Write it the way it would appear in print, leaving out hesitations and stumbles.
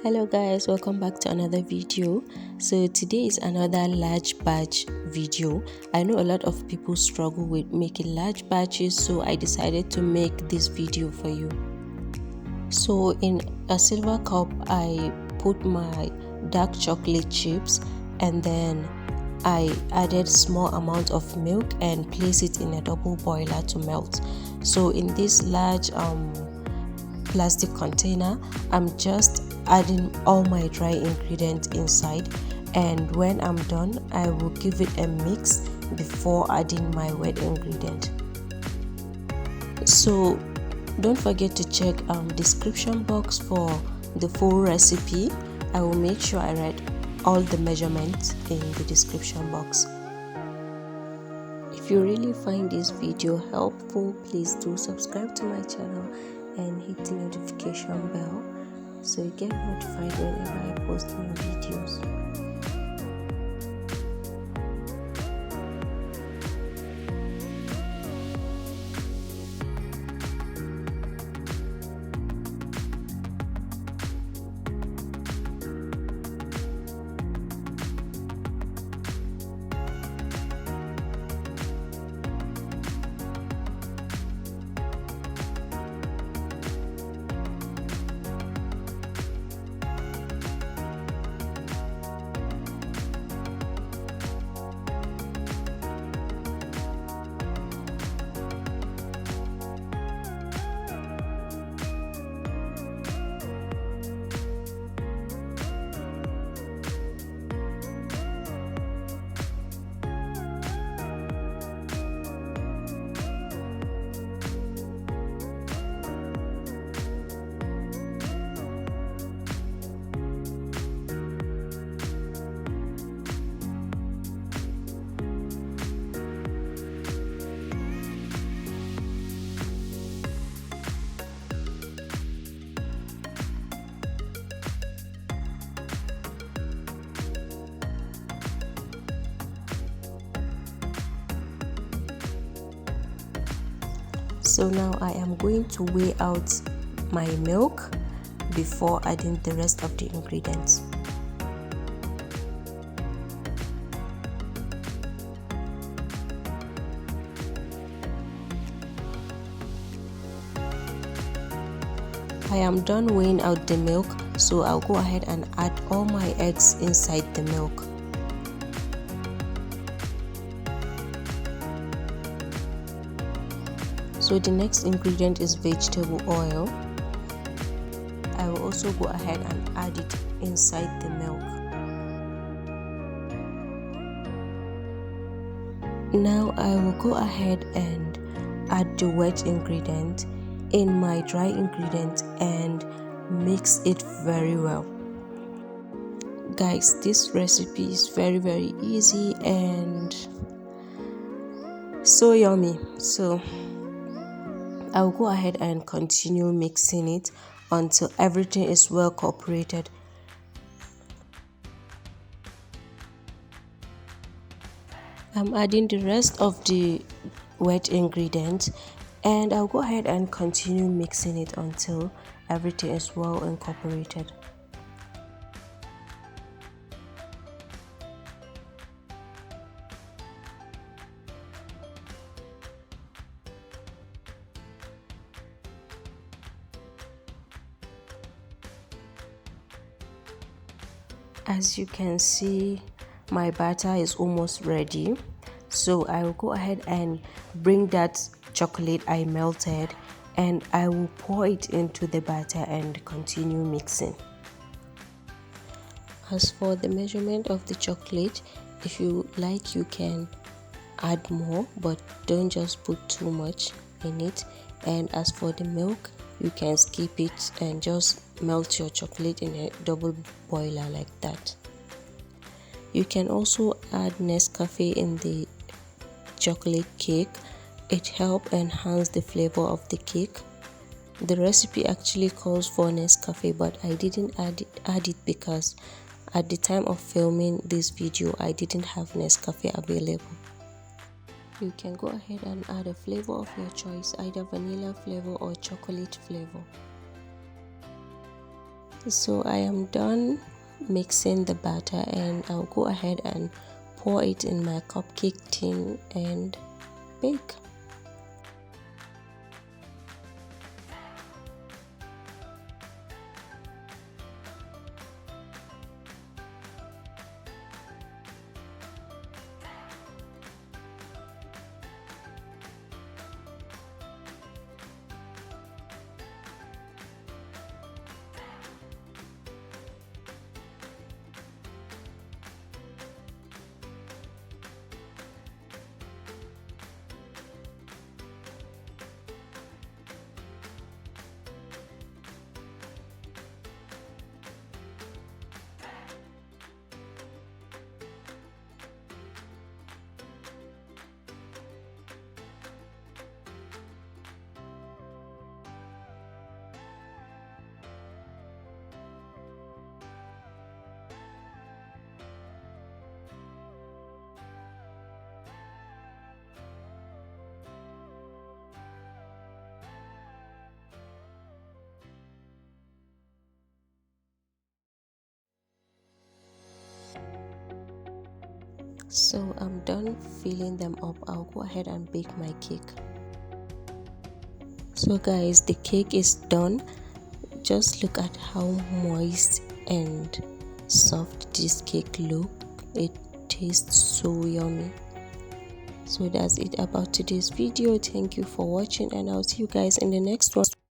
Hello guys, welcome back to another video. So today is another large batch video. I know a lot of people struggle with making large batches, so I decided to make this video for you. So in a silver cup I put my dark chocolate chips, and then I added small amount of milk and place it in a double boiler to melt. So in this large plastic container, I'm just adding all my dry ingredients inside, and when I'm done I will give it a mix before adding my wet ingredient. So don't forget to check description box for the full recipe. I will make sure I write all the measurements in the description box. If you really find this video helpful, please do subscribe to my channel and hit the notification bell so you get notified whenever I post new videos. So now I am going to weigh out my milk before adding the rest of the ingredients. I am done weighing out the milk, so I'll go ahead and add all my eggs inside the milk. So the next ingredient is vegetable oil. I will also go ahead and add it inside the milk. Now I will go ahead and add the wet ingredient in my dry ingredient and mix it very well. Guys, this recipe is very easy and so yummy. So I will go ahead and continue mixing it until everything is well cooperated. I'm adding the rest of the wet ingredients, and I'll go ahead and continue mixing it until everything is well incorporated. As you can see, my batter is almost ready, so I will go ahead and bring that chocolate I melted and I will pour it into the batter and continue mixing. As for the measurement of the chocolate, if you like you can add more, but don't just put too much in it. And as for the milk, you can skip it and just melt your chocolate in a double boiler like that. You can also add NESCAFE in the chocolate cake. It helps enhance the flavor of the cake. The recipe actually calls for NESCAFE, but I didn't add it because at the time of filming this video I didn't have NESCAFE available. You can go ahead and add a flavor of your choice, either vanilla flavor or chocolate flavor. So I am done mixing the batter, and I'll go ahead and pour it in my cupcake tin and bake. So I'm done filling them up. I'll go ahead and bake my cake. So guys, the cake is done. Just look at how moist and soft this cake look. It tastes so yummy. So that's it about today's video. Thank you for watching, and I'll see you guys in the next one.